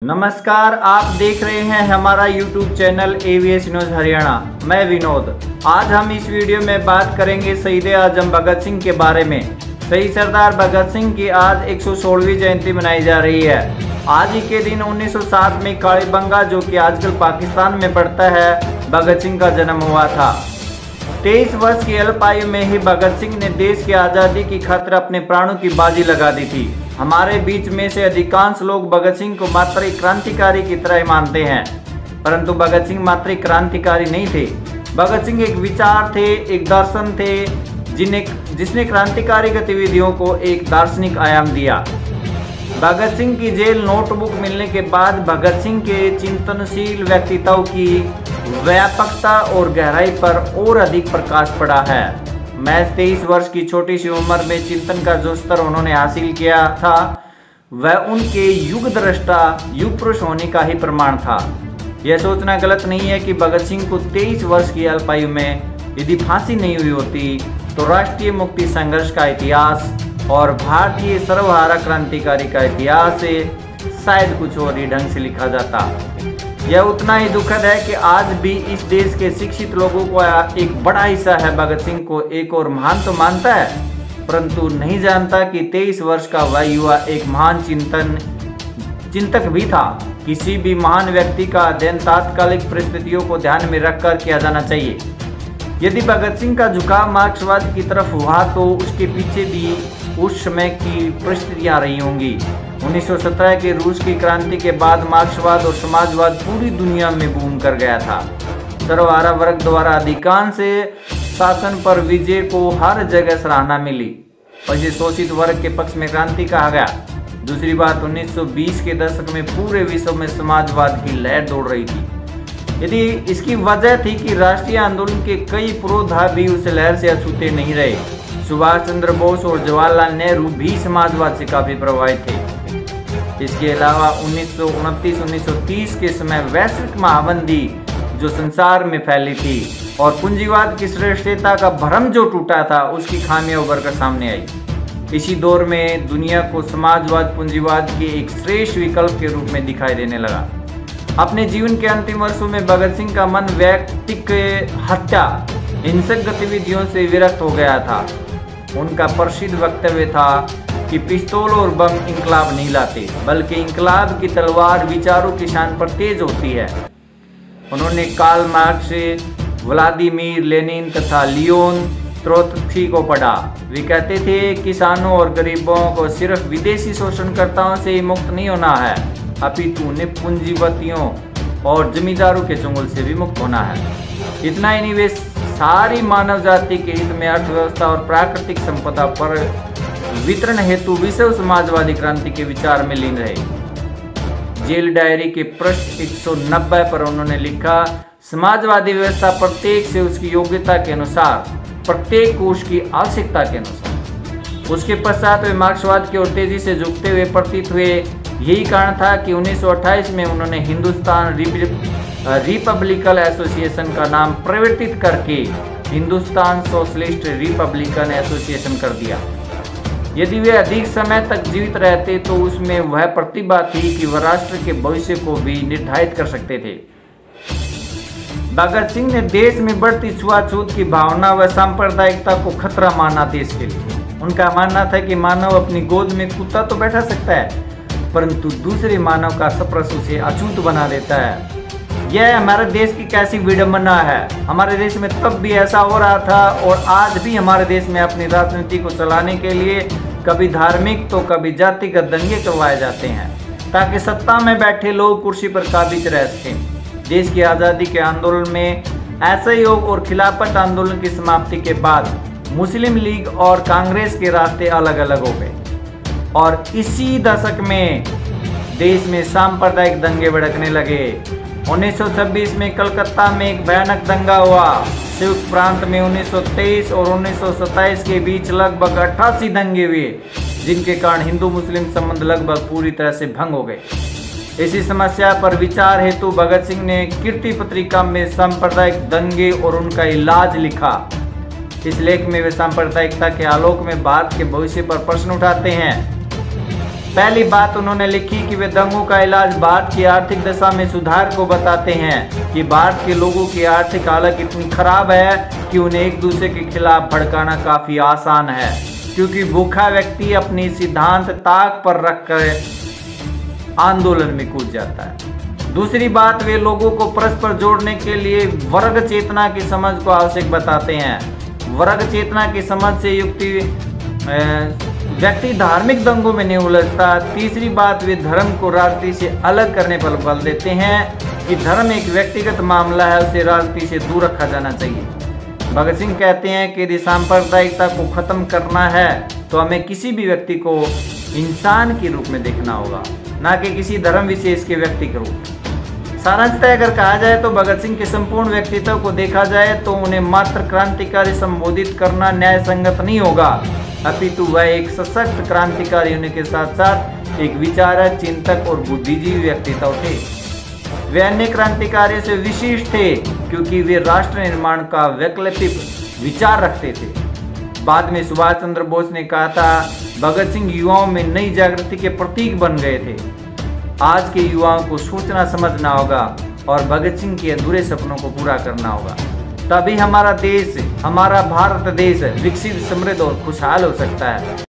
नमस्कार, आप देख रहे हैं हमारा YouTube channel AVS news Haryana. मैं विनोद। आज हम इस वीडियो में बात करेंगे शहीद आजम भगत सिंह के बारे में। शहीद सरदार भगत सिंह की आज 116वीं जयंती मनाई जा रही है। आज ही के दिन 1907 में कालीबंगा, जो कि आजकल पाकिस्तान में पड़ता है, भगत सिंह का जन्म हुआ था। 23 वर्ष की अल्पायु में ही भगत सिंह ने देश की आज़ादी की खातिर अपने प्राणों की बाजी लगा दी थी। हमारे बीच में से अधिकांश लोग भगत सिंह को मात्र एक क्रांतिकारी की तरह मानते हैं, परंतु भगत सिंह मात्र एक क्रांतिकारी नहीं थे। भगत सिंह एक विचार थे, एक दर्शन थे, जिसने क्रांतिकारी गतिविधियों को एक दार्शनिक आयाम दिया। भगत सिंह की जेल नोटबुक मिलने के बाद भगत सिंह के चिंतनशील व्यक्तित्व की व्यापकता और गहराई पर और अधिक प्रकाश पड़ा है। महज 23 वर्ष की छोटी सी उम्र में चिंतन का जो स्तर उन्होंने हासिल किया था, वह उनके युग दृष्टा, युग पुरुष होने का ही प्रमाण था। यह सोचना गलत नहीं है कि भगत सिंह को 23 वर्ष की अल्पायु में यदि फांसी नहीं हुई होती तो राष्ट्रीय मुक्ति संघर्ष का इतिहास और भारतीय सर्वहारा क्रांतिकारी का इतिहास से शायद कुछ और ही ढंग से लिखा जाता। यह उतना ही दुखद है कि आज भी इस देश के शिक्षित लोगों को एक बड़ा हिस्सा है भगत सिंह को एक और महान तो मानता है, परंतु नहीं जानता कि 23 वर्ष का वह युवा एक महान चिंतक भी था। किसी भी महान व्यक्ति का अध्ययन तात्कालिक परिस्थितियों को ध्यान में रखकर किया जाना चाहिए। यदि भगत सिंह का झुकाव मार्क्सवाद की तरफ हुआ तो उसके पीछे भी उस समय की परिस्थितियां रही होंगी। 1917 के रूस की क्रांति के बाद मार्क्सवाद और समाजवाद पूरी दुनिया में बूम कर गया था। सर्वहारा वर्ग द्वारा अधिकांश शासन पर विजय को हर जगह सराहना मिली और इसे शोषित वर्ग के पक्ष में क्रांति कहा गया। दूसरी बात, 1920 के दशक में पूरे विश्व में समाजवाद की लहर दौड़ रही थी। यदि इसकी वजह थी कि राष्ट्रीय आंदोलन के कई पुरोधा भी उस लहर से अछूते नहीं रहे। सुभाष चंद्र बोस और जवाहरलाल नेहरू भी समाजवाद से काफी प्रभावित थे। इसके अलावा 1929-1930 के समय वैश्विक महामंदी जो संसार में फैली थी और पूंजीवाद की श्रेष्ठता का भ्रम जो टूटा था, उसकी खामियां उभर कर सामने आई। इसी दौर में दुनिया को समाजवाद पूंजीवाद के एक श्रेष्ठ विकल्प के रूप में दिखाई देने लगा। अपने जीवन के अंतिम वर्षों में भगत सिंह का मन व्यक्तिक हत्या, हिंसक गतिविधियों से विरक्त हो गया था। उनका प्रसिद्ध वक्तव्य था कि पिस्तौल और बम इंकलाब नहीं लाते, बल्कि इंकलाब की तलवार विचारों की शान पर तेज होती है। उन्होंने कार्ल मार्क्स, व्लादिमीर लेनिन तथा लियोन त्रोत्स्की को पढ़ा। वे कहते थे, किसानों और गरीबों को सिर्फ विदेशी शोषणकर्ताओं से ही मुक्त नहीं होना है, अपितु उन्हें पूंजीपतियों और जमींदारों के चंगुल से भी मुक्त होना है। इतना ही नहीं, वे सारी मानव जाति के हित में अर्थव्यवस्था और प्राकृतिक संपदा पर वितरण हेतु विश्व समाजवादी क्रांति के विचार में लीन रहे। जेल डायरी के पृष्ठ 190 पर उन्होंने लिखा, समाजवादी व्यवस्था प्रत्येक से उसकी योग्यता के अनुसार, प्रत्येक को उसकी आवश्यकता के अनुसार। उसके पश्चात वे मार्क्सवाद की ओर तेजी से झुकते हुए प्रतीत हुए। यही कारण था कि 1928 में उन्होंने हिंदुस्तान रिपब्लिकन एसोसिएशन का नाम परिवर्तित करके हिंदुस्तान सोशलिस्ट रिपब्लिकन एसोसिएशन कर दिया। यदि वे अधिक समय तक जीवित रहते तो उसमें वह प्रतिभा थी कि वह राष्ट्र के भविष्य को भी निर्धारित कर सकते थे। भगत सिंह ने देश में बढ़ती छुआछूत की भावना व सांप्रदायिकता को खतरा माना देश के लिए। उनका मानना था कि मानव अपनी गोद में कुत्ता तो बैठा सकता है, परंतु दूसरे मानव का स्पर्श उसे अछूत बना देता है। यह हमारे देश की कैसी विडंबना है। हमारे देश में तब भी ऐसा हो रहा था और आज भी हमारे देश में अपनी राजनीति को चलाने के लिए कभी धार्मिक तो कभी जातिगत दंगे करवाए जाते हैं, ताकि सत्ता में बैठे लोग कुर्सी पर काबिज रह सकें। देश की आज़ादी के आंदोलन में असहयोग और खिलाफत आंदोलन की समाप्ति के बाद मुस्लिम लीग और कांग्रेस के रास्ते अलग अलग हो गए और इसी दशक में देश में सांप्रदायिक दंगे भड़कने लगे। 1926 में कलकत्ता में एक भयानक दंगा हुआ। संयुक्त प्रांत में 1923 और 1927 के बीच लगभग 88 दंगे हुए, जिनके कारण हिंदू मुस्लिम संबंध लगभग पूरी तरह से भंग हो गए। इसी समस्या पर विचार हेतु भगत सिंह ने कीर्ति पत्रिका में सांप्रदायिक दंगे और उनका इलाज लिखा। इस लेख में वे सांप्रदायिकता के आलोक में भारत के भविष्य पर प्रश्न उठाते हैं पहली बात उन्होंने लिखी कि वे दंगों का इलाज भारत की आर्थिक दशा में सुधार को बताते हैं कि भारत के लोगों की आर्थिक हालत इतनी खराब है कि उन्हें एक दूसरे के खिलाफ भड़काना काफी आसान है, क्योंकि भूखा व्यक्ति अपनी सिद्धांत ताक पर रखकर आंदोलन में कूद जाता है। दूसरी बात, वे लोगों को परस्पर जोड़ने के लिए वर्ग चेतना की समझ को आवश्यक बताते हैं। वर्ग चेतना की समझ से व्यक्ति धार्मिक दंगों में नहीं उलझता। तीसरी बात, वे धर्म को राजनीति से अलग करने पर बल देते हैं कि धर्म एक व्यक्तिगत मामला है, उसे राजनीति से दूर रखा जाना चाहिए। भगत सिंह कहते हैं कि यदि सांप्रदायिकता को खत्म करना है तो हमें किसी भी व्यक्ति को इंसान के रूप में देखना होगा, ना कि किसी धर्म विशेष के व्यक्ति के रूप। सारांशतः अगर कहा जाए तो भगत सिंह के संपूर्ण व्यक्तित्व को देखा जाए तो उन्हें मात्र क्रांतिकारी संबोधित करना न्याय संगत नहीं होगा, अपितु वह एक सशक्त क्रांतिकारी होने के साथ साथ एक विचारक, चिंतक और बुद्धिजीवी व्यक्तित्व थे। वे अन्य क्रांतिकारियों से विशेष थे क्योंकि वे राष्ट्र निर्माण का वैकल्पिक विचार रखते थे। बाद में सुभाष चंद्र बोस ने कहा था, भगत सिंह युवाओं में नई जागृति के प्रतीक बन गए थे। आज के युवाओं को सोचना समझना होगा और भगत सिंह के अधूरे सपनों को पूरा करना होगा, तभी हमारा देश, हमारा भारत देश विकसित, समृद्ध और खुशहाल हो सकता है।